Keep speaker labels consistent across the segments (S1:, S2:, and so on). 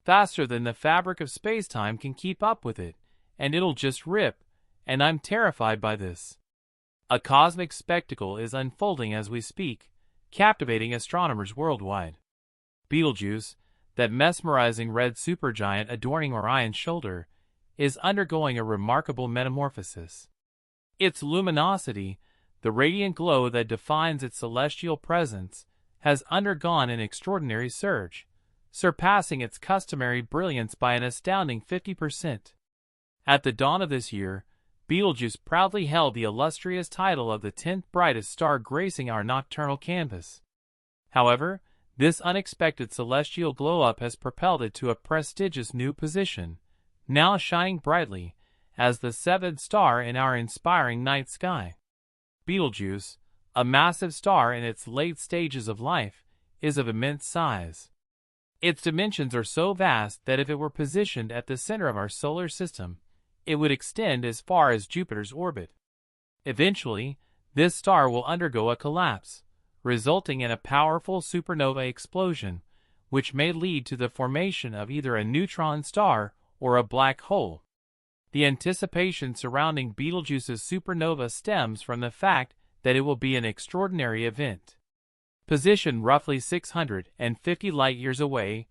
S1: faster than the fabric of space-time can keep up with it, and it'll just rip, and I'm terrified by this. A cosmic spectacle is unfolding as we speak, captivating astronomers worldwide. Betelgeuse, that mesmerizing red supergiant adorning Orion's shoulder, is undergoing a remarkable metamorphosis. Its luminosity, the radiant glow that defines its celestial presence, has undergone an extraordinary surge, surpassing its customary brilliance by an astounding 50%. At the dawn of this year, Betelgeuse proudly held the illustrious title of the 10th brightest star gracing our nocturnal canvas. However, this unexpected celestial glow-up has propelled it to a prestigious new position, now shining brightly as the 7th star in our inspiring night sky. Betelgeuse, a massive star in its late stages of life, is of immense size. Its dimensions are so vast that if it were positioned at the center of our solar system, it would extend as far as Jupiter's orbit. Eventually, this star will undergo a collapse, resulting in a powerful supernova explosion, which may lead to the formation of either a neutron star or a black hole. The anticipation surrounding Betelgeuse's supernova stems from the fact that it will be an extraordinary event. Positioned roughly 650 light-years away,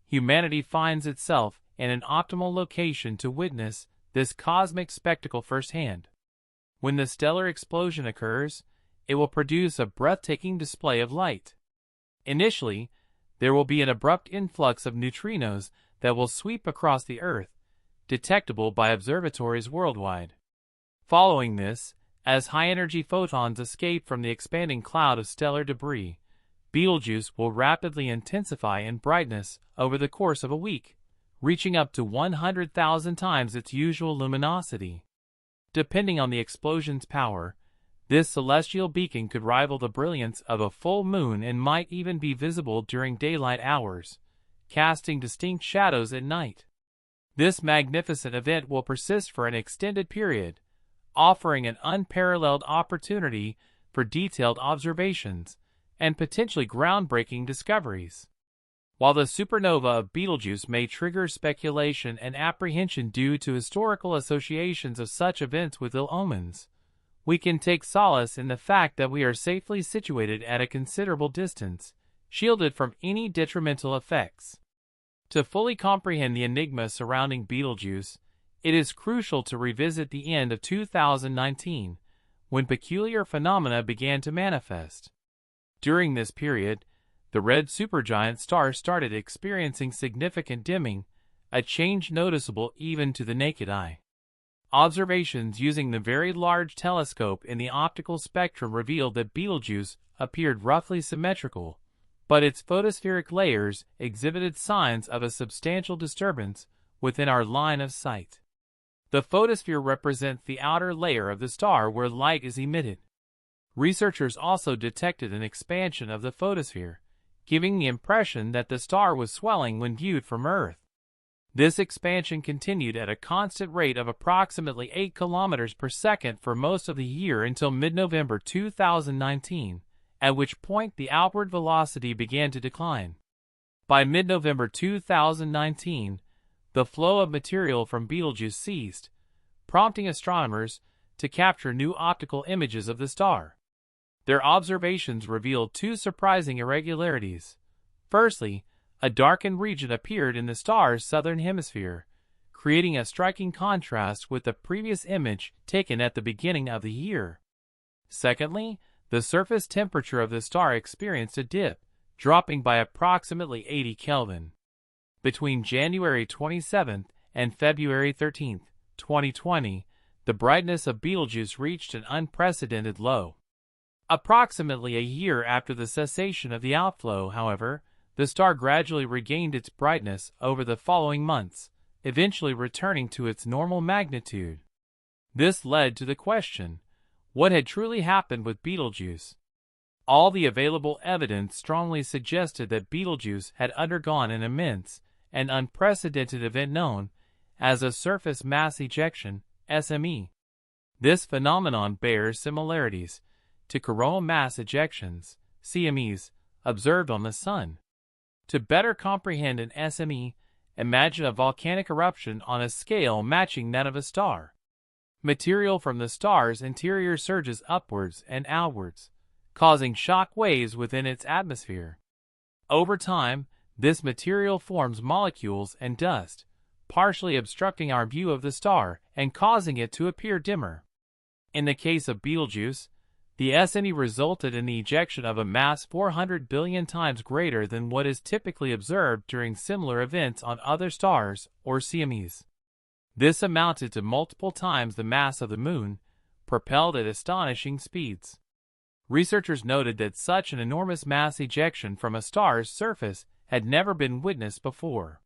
S1: humanity finds itself in an optimal location to witness this cosmic spectacle firsthand. When the stellar explosion occurs, it will produce a breathtaking display of light. Initially, there will be an abrupt influx of neutrinos that will sweep across the Earth, detectable by observatories worldwide. Following this, as high-energy photons escape from the expanding cloud of stellar debris, Betelgeuse will rapidly intensify in brightness over the course of a week, reaching up to 100,000 times its usual luminosity. Depending on the explosion's power, this celestial beacon could rival the brilliance of a full moon and might even be visible during daylight hours, casting distinct shadows at night. This magnificent event will persist for an extended period, offering an unparalleled opportunity for detailed observations and potentially groundbreaking discoveries. While the supernova of Betelgeuse may trigger speculation and apprehension due to historical associations of such events with ill omens, we can take solace in the fact that we are safely situated at a considerable distance, shielded from any detrimental effects. To fully comprehend the enigma surrounding Betelgeuse, it is crucial to revisit the end of 2019, when peculiar phenomena began to manifest. During this period, the red supergiant star started experiencing significant dimming, a change noticeable even to the naked eye. Observations using the Very Large Telescope in the optical spectrum revealed that Betelgeuse appeared roughly symmetrical, but its photospheric layers exhibited signs of a substantial disturbance within our line of sight. The photosphere represents the outer layer of the star where light is emitted. Researchers also detected an expansion of the photosphere, giving the impression that the star was swelling when viewed from Earth. This expansion continued at a constant rate of approximately 8 kilometers per second for most of the year until mid-November 2019, at which point the outward velocity began to decline. By mid-November 2019, the flow of material from Betelgeuse ceased, prompting astronomers to capture new optical images of the star. Their observations revealed two surprising irregularities. Firstly, a darkened region appeared in the star's southern hemisphere, creating a striking contrast with the previous image taken at the beginning of the year. Secondly, the surface temperature of the star experienced a dip, dropping by approximately 80 Kelvin. Between January 27 and February 13, 2020, the brightness of Betelgeuse reached an unprecedented low. Approximately a year after the cessation of the outflow, however, the star gradually regained its brightness over the following months, eventually returning to its normal magnitude. This led to the question, what had truly happened with Betelgeuse? All the available evidence strongly suggested that Betelgeuse had undergone an immense and unprecedented event known as a surface mass ejection, SME. This phenomenon bears similarities to coronal mass ejections, CMEs, observed on the Sun. To better comprehend an SME, Imagine a volcanic eruption on a scale matching that of a star. Material from the star's interior surges upwards and outwards, causing shock waves within its atmosphere. Over time, this material forms molecules and dust, partially obstructing our view of the star and causing it to appear dimmer. In the case of Betelgeuse, the SNE resulted in the ejection of a mass 400 billion times greater than what is typically observed during similar events on other stars or CMEs. This amounted to multiple times the mass of the Moon, propelled at astonishing speeds. Researchers noted that such an enormous mass ejection from a star's surface had never been witnessed before.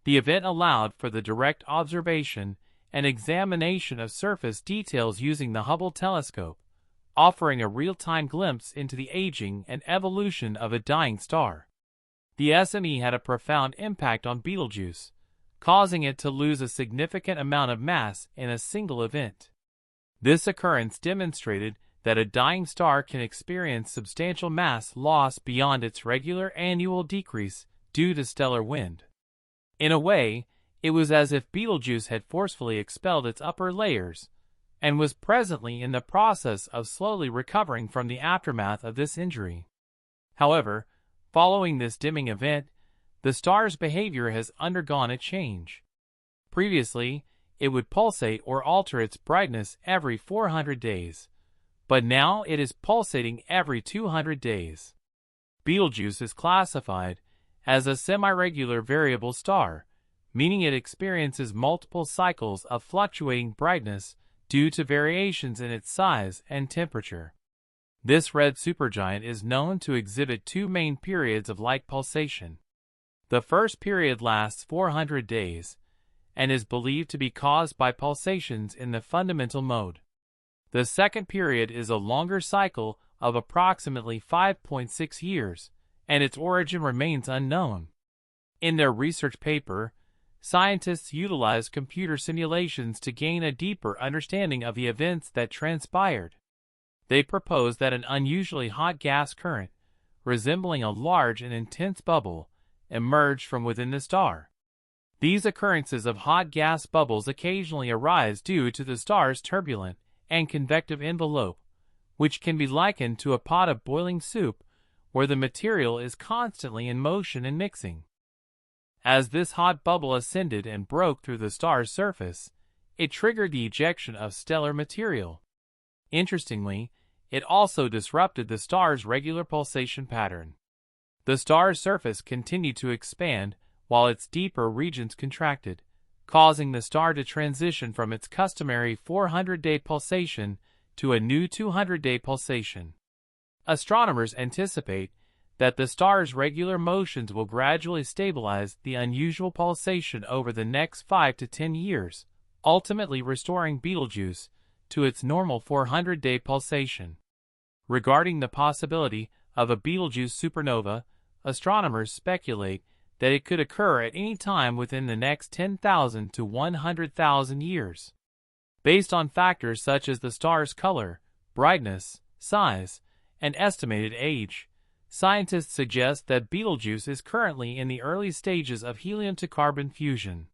S1: The event allowed for the direct observation and examination of surface details using the Hubble telescope, offering a real-time glimpse into the aging and evolution of a dying star. The SNE had a profound impact on Betelgeuse, causing it to lose a significant amount of mass in a single event. This occurrence demonstrated that a dying star can experience substantial mass loss beyond its regular annual decrease due to stellar wind. In a way, it was as if Betelgeuse had forcefully expelled its upper layers, and was presently in the process of slowly recovering from the aftermath of this injury. However, following this dimming event, the star's behavior has undergone a change. Previously, it would pulsate or alter its brightness every 400 days, but now it is pulsating every 200 days. Betelgeuse is classified as a semi-regular variable star, meaning it experiences multiple cycles of fluctuating brightness due to variations in its size and temperature. This red supergiant is known to exhibit two main periods of light pulsation. The first period lasts 400 days and is believed to be caused by pulsations in the fundamental mode. The second period is a longer cycle of approximately 5.6 years, and its origin remains unknown. In their research paper, scientists utilized computer simulations to gain a deeper understanding of the events that transpired. They proposed that an unusually hot gas current, resembling a large and intense bubble, emerged from within the star. These occurrences of hot gas bubbles occasionally arise due to the star's turbulent and convective envelope, which can be likened to a pot of boiling soup where the material is constantly in motion and mixing. As this hot bubble ascended and broke through the star's surface, it triggered the ejection of stellar material. Interestingly, it also disrupted the star's regular pulsation pattern. The star's surface continued to expand while its deeper regions contracted, causing the star to transition from its customary 400-day pulsation to a new 200-day pulsation. Astronomers anticipate that the star's regular motions will gradually stabilize the unusual pulsation over the next 5 to 10 years, ultimately restoring Betelgeuse to its normal 400-day pulsation. Regarding the possibility of a Betelgeuse supernova, astronomers speculate that it could occur at any time within the next 10,000 to 100,000 years. Based on factors such as the star's color, brightness, size, and estimated age, scientists suggest that Betelgeuse is currently in the early stages of helium-to-carbon fusion.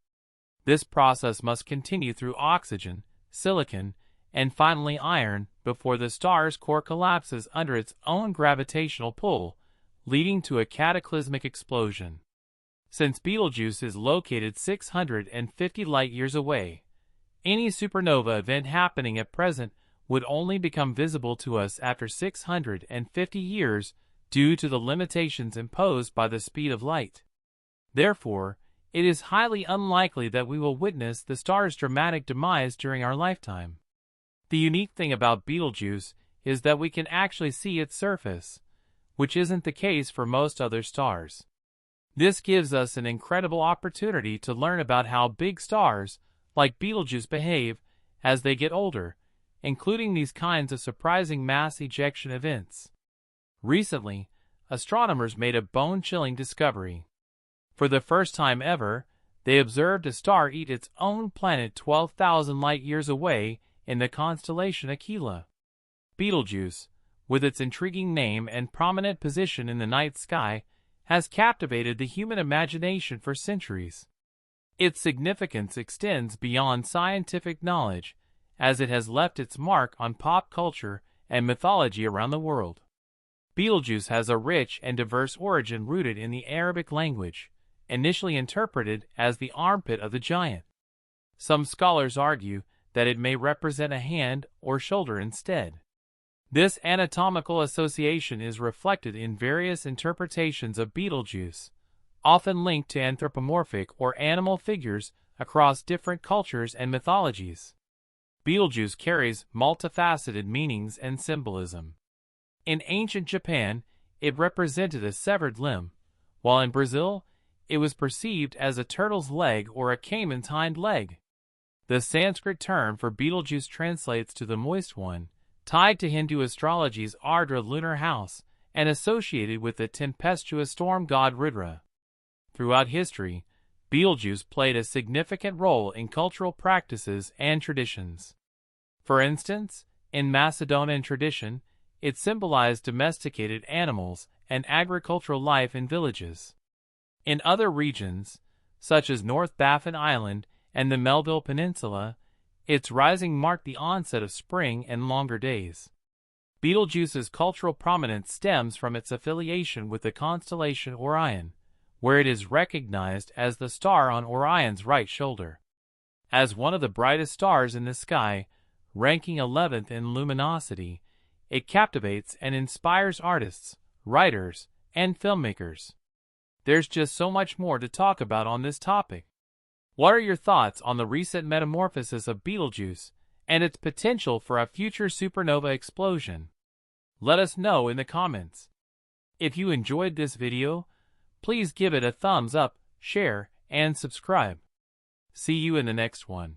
S1: This process must continue through oxygen, silicon, and finally iron before the star's core collapses under its own gravitational pull, leading to a cataclysmic explosion. Since Betelgeuse is located 650 light-years away, any supernova event happening at present would only become visible to us after 650 years due to the limitations imposed by the speed of light. Therefore, it is highly unlikely that we will witness the star's dramatic demise during our lifetime. The unique thing about Betelgeuse is that we can actually see its surface, which isn't the case for most other stars. This gives us an incredible opportunity to learn about how big stars, like Betelgeuse, behave as they get older, including these kinds of surprising mass ejection events. Recently, astronomers made a bone-chilling discovery. For the first time ever, they observed a star eat its own planet 12,000 light-years away in the constellation Aquila. Betelgeuse, with its intriguing name and prominent position in the night sky, has captivated the human imagination for centuries. Its significance extends beyond scientific knowledge, as it has left its mark on pop culture and mythology around the world. Betelgeuse has a rich and diverse origin rooted in the Arabic language, initially interpreted as the armpit of the giant. Some scholars argue that it may represent a hand or shoulder instead. This anatomical association is reflected in various interpretations of Betelgeuse, often linked to anthropomorphic or animal figures across different cultures and mythologies. Betelgeuse carries multifaceted meanings and symbolism. In ancient Japan, it represented a severed limb, while in Brazil, it was perceived as a turtle's leg or a caiman's hind leg. The Sanskrit term for Betelgeuse translates to the moist one, tied to Hindu astrology's Ardra lunar house and associated with the tempestuous storm god Rudra. Throughout history, Betelgeuse played a significant role in cultural practices and traditions. For instance, in Macedonian tradition, it symbolized domesticated animals and agricultural life in villages. In other regions, such as North Baffin Island and the Melville Peninsula, its rising marked the onset of spring and longer days. Betelgeuse's cultural prominence stems from its affiliation with the constellation Orion, where it is recognized as the star on Orion's right shoulder. As one of the brightest stars in the sky, ranking 11th in luminosity, it captivates and inspires artists, writers, and filmmakers. There's just so much more to talk about on this topic. What are your thoughts on the recent metamorphosis of Betelgeuse and its potential for a future supernova explosion? Let us know in the comments. If you enjoyed this video, please give it a thumbs up, share, and subscribe. See you in the next one.